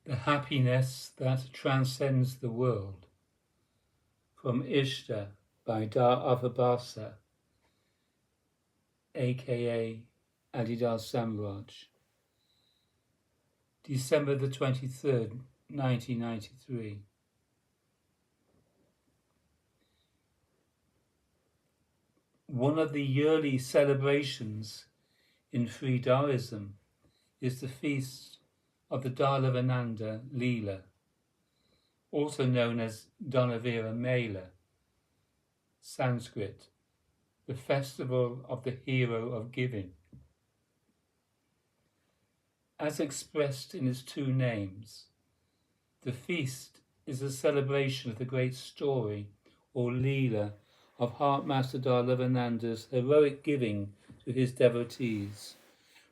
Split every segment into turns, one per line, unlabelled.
The happiness that transcends the world. From ISHTA by Avabhasa, aka Adidar Samraj. December the 23rd, 1993. One of the yearly celebrations in Free Taoism is the feast of the Dalavananda Leela, also known as Dhanavira Mela, Sanskrit, the festival of the hero of giving. As expressed in its two names, the feast is a celebration of the great story or Leela of Heart Master Dalavananda's heroic giving to his devotees,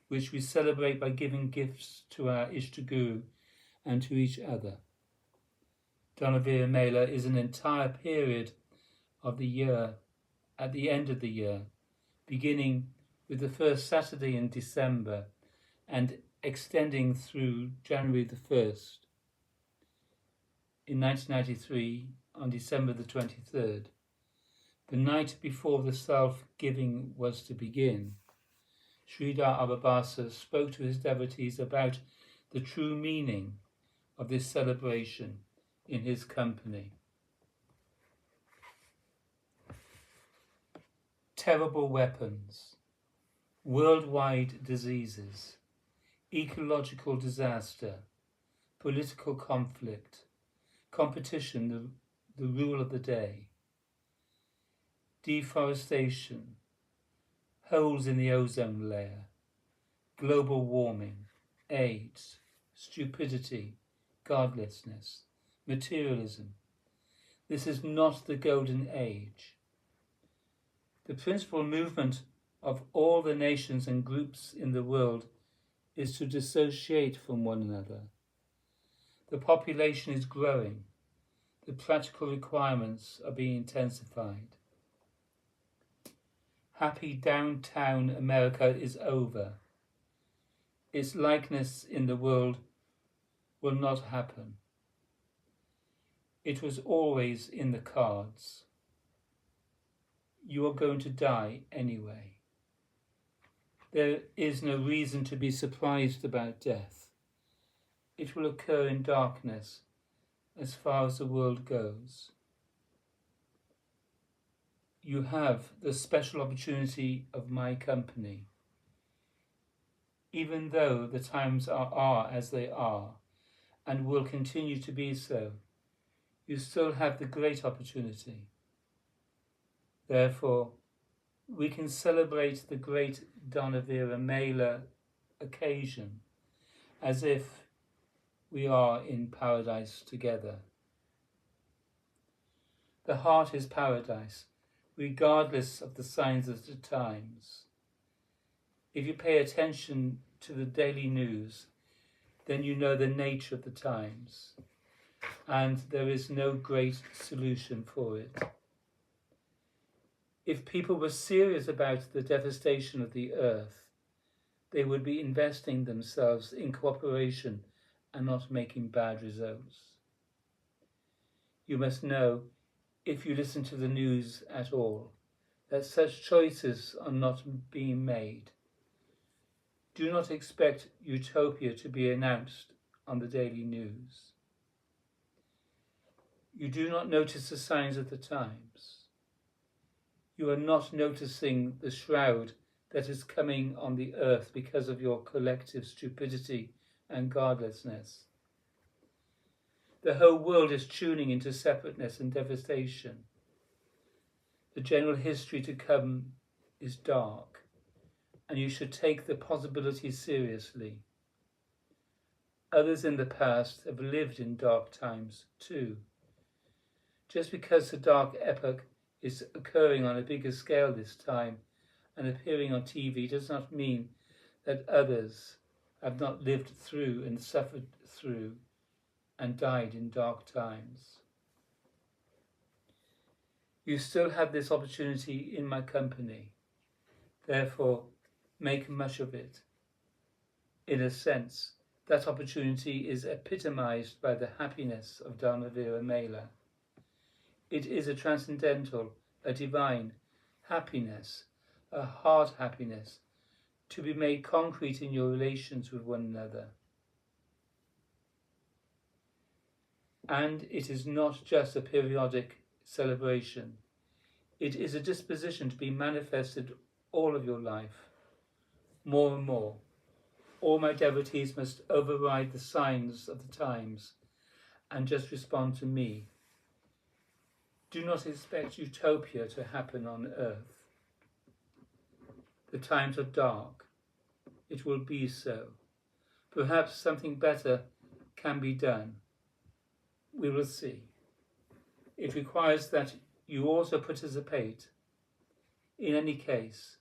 which we celebrate by giving gifts to our ISHTA Guru and to each other. Dhanavira Mela is an entire period of the year at the end of the year, beginning with the first Saturday in December and extending through January the 1st. In 1993, on December the 23rd, the night before the self-giving was to begin, Sridhar Avabhasa spoke to his devotees about the true meaning of this celebration in his company. Terrible weapons, worldwide diseases, ecological disaster, political conflict, competition, the rule of the day, deforestation, holes in the ozone layer, global warming, AIDS, stupidity, godlessness, materialism. This is not the golden age. The principal movement of all the nations and groups in the world is to dissociate from one another. The population is growing. The practical requirements are being intensified. Happy downtown America is over. Its likeness in the world will not happen. It was always in the cards. You are going to die anyway. There is no reason to be surprised about death. It will occur in darkness as far as the world goes. You have the special opportunity of my company. Even though the times are as they are and will continue to be so, you still have the great opportunity. Therefore, we can celebrate the great Dhanavira Mela occasion as if we are in paradise together. The heart is paradise, regardless of the signs of the times. If you pay attention to the daily news, then you know the nature of the times, and there is no great solution for it. If people were serious about the devastation of the earth, they would be investing themselves in cooperation and not making bad results. You must know, if you listen to the news at all, that such choices are not being made. Do not expect utopia to be announced on the daily news. You do not notice the signs of the times. You are not noticing the shroud that is coming on the earth because of your collective stupidity and godlessness. The whole world is tuning into separateness and devastation. The general history to come is dark, and you should take the possibilities seriously. Others in the past have lived in dark times too. Just because the dark epoch is occurring on a bigger scale this time and appearing on TV does not mean that others have not lived through and suffered through and died in dark times. You still have this opportunity in my company. Therefore, make much of it. In a sense, That opportunity is epitomized by the happiness of Dharmavira Mela. It is a transcendental, a divine happiness, a heart happiness, to be made concrete in your relations with one another. And it is not just a periodic celebration. It is a disposition to be manifested all of your life, more and more. All my devotees must override the signs of the times and just respond to me. Do not expect utopia to happen on earth. The times are dark. It will be so. Perhaps something better can be done. We will see. It requires that you also participate. In any case,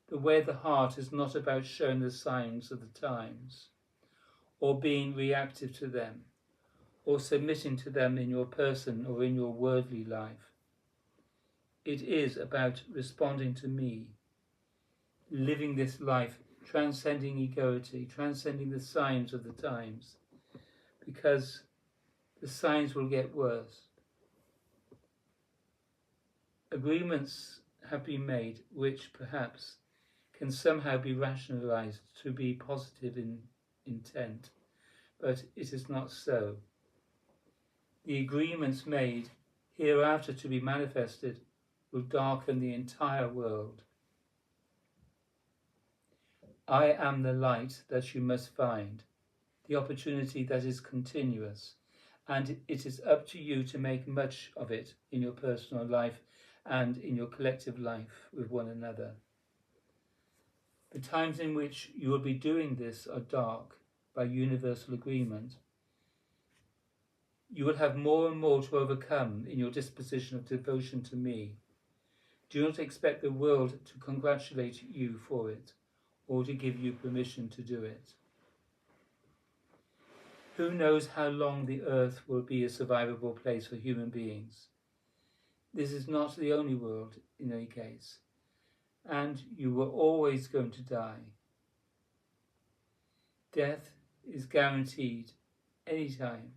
the way of the heart is not about showing the signs of the times, or being reactive to them, or submitting to them in your person or in your worldly life. It is about responding to me, living this life, transcending egoity, transcending the signs of the times, because the signs will get worse. Agreements have been made which perhaps can somehow be rationalized to be positive in intent, but it is not so. The agreements made hereafter to be manifested will darken the entire world. I am the light that you must find, the opportunity that is continuous, and it is up to you to make much of it in your personal life and in your collective life with one another. The times in which you will be doing this are dark by universal agreement. You will have more and more to overcome in your disposition of devotion to me. Do not expect the world to congratulate you for it, or to give you permission to do it. Who knows how long the earth will be a survivable place for human beings? This is not the only world in any case, and you were always going to die. Death is guaranteed any time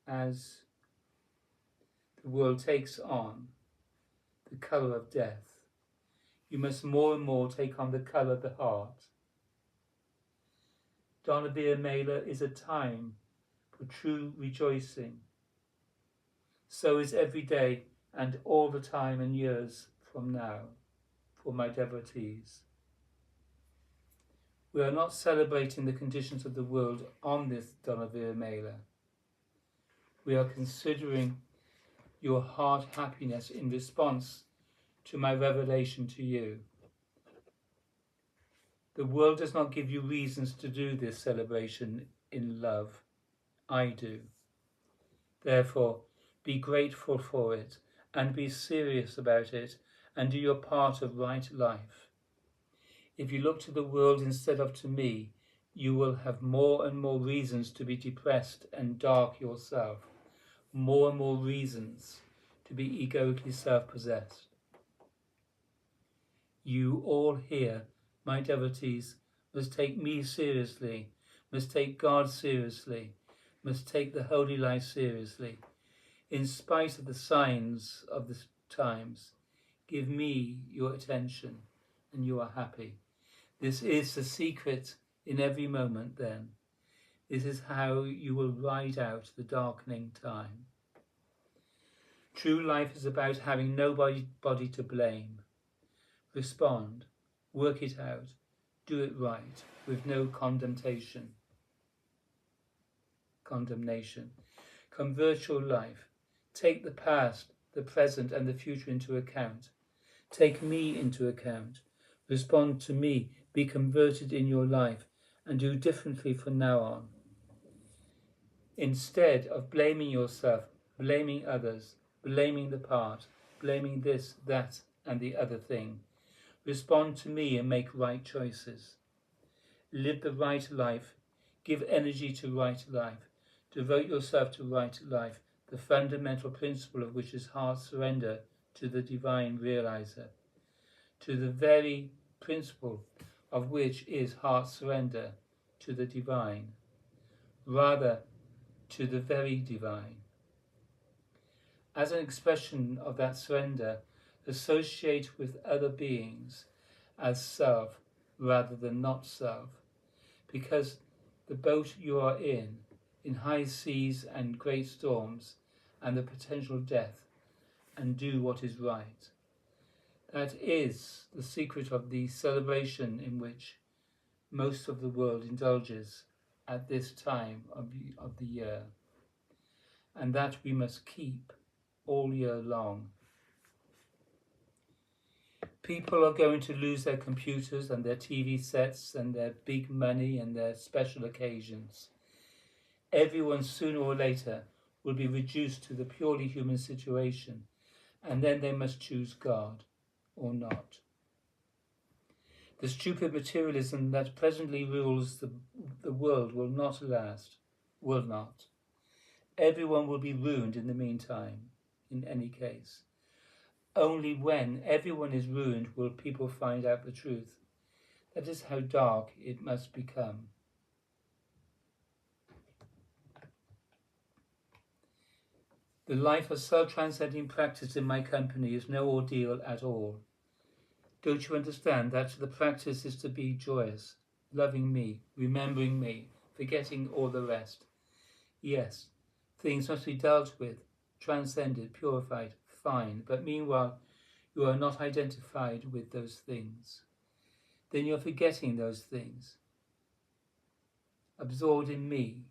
as the world takes on the colour of death. You must more and more take on the colour of the heart. Dharmavira Mela is a time for true rejoicing. So is every day and all the time and years from now for my devotees. We are not celebrating the conditions of the world on this Dharmavira Mela. We are considering your heart happiness in response to my revelation to you. The world does not give you reasons to do this celebration in love. I do. Therefore, be grateful for it and be serious about it and do your part of right life. If you look to the world instead of to me, you will have more and more reasons to be depressed and dark yourself, more and more reasons to be egoically self-possessed. You all here, my devotees, must take me seriously, must take God seriously, must take the holy life seriously. In spite of the signs of the times, give me your attention and you are happy. This is the secret in every moment then. This is how you will ride out the darkening time. True life is about having nobody to blame. Respond, work it out, do it right, with no condemnation. Convert your life. Take the past, the present and the future into account. Take me into account. Respond to me. Be converted in your life and do differently from now on. Instead of blaming yourself, blaming others, blaming the past, blaming this, that and the other thing, respond to me and make right choices. Live the right life. Give energy to right life. Devote yourself to right life, the fundamental principle of which is heart surrender to the divine realizer, to the very principle of which is heart surrender to the divine. rather to the very divine. As an expression of that surrender, associate with other beings as self rather than not self, because the boat you are in high seas and great storms, and the potential death, and do what is right. That is the secret of the celebration in which most of the world indulges at this time of the year, and that we must keep all year long. People are going to lose their computers and their TV sets and their big money and their special occasions. Everyone sooner or later will be reduced to the purely human situation, and then they must choose God or not. The stupid materialism that presently rules the world will not last, will not. Everyone will be ruined in the meantime, in any case. Only when everyone is ruined will people find out the truth. That is how dark it must become. The life of self-transcending practice in my company is no ordeal at all. Don't you understand that the practice is to be joyous, loving me, remembering me, forgetting all the rest? Yes, things must be dealt with, transcended, purified, fine, but meanwhile you are not identified with those things. Then you're forgetting those things. Absorbed in me.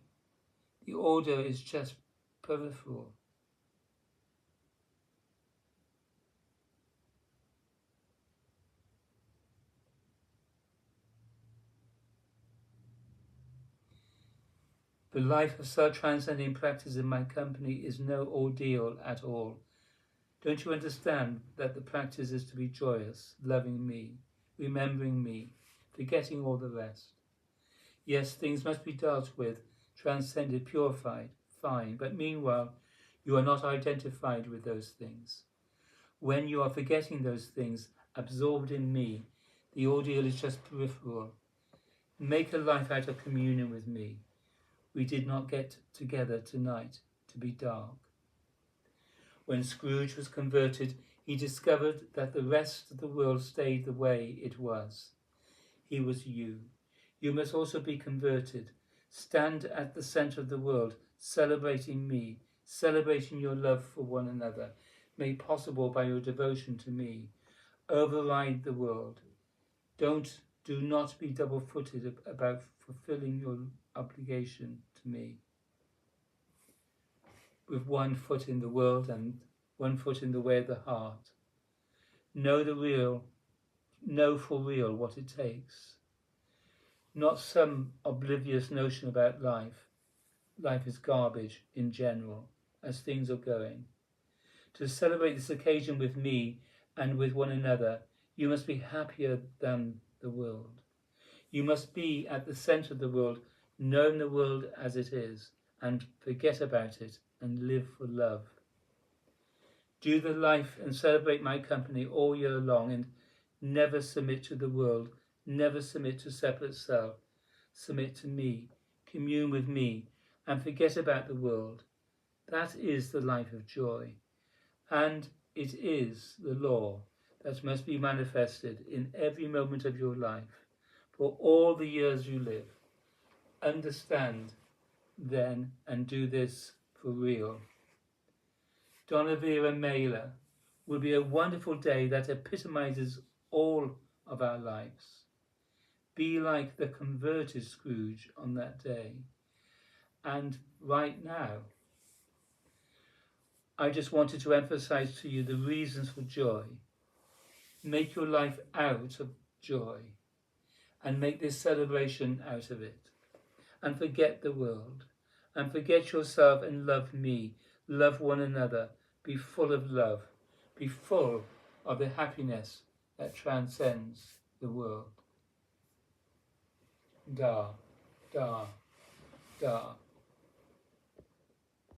The order is just peripheral. The life of self-transcending practice in my company is no ordeal at all. Don't you understand that the practice is to be joyous, loving me, remembering me, forgetting all the rest? Yes, things must be dealt with, transcended, purified, fine, but meanwhile you are not identified with those things. When you are forgetting those things, absorbed in me, the ordeal is just peripheral. Make a life out of communion with me. We did not get together tonight to be dark. When Scrooge was converted, he discovered that the rest of the world stayed the way it was. He was you. You must also be converted. Stand at the center of the world, celebrating me, celebrating your love for one another, made possible by your devotion to me. Override the world. Do not be double-footed about fulfilling your obligation to me. With one foot in the world and one foot in the way of the heart. Know for real what it takes. Not some oblivious notion about life. Life is garbage in general, as things are going. To celebrate this occasion with me and with one another, you must be happier than the world. You must be at the center of the world, knowing the world as it is, and forget about it and live for love. Do the life and celebrate my company all year long, and never submit to the world, never submit to separate self. Submit to me, commune with me, and forget about the world. That is the life of joy, and it is the law that must be manifested in every moment of your life, for all the years you live. Understand, then, and do this for real. Donna Vera Mailer will be a wonderful day that epitomizes all of our lives. Be like the converted Scrooge on that day. And right now, I just wanted to emphasize to you the reasons for joy. Make your life out of joy and make this celebration out of it. And forget the world. And forget yourself and love me. Love one another. Be full of love. Be full of the happiness that transcends the world. Da, da, da.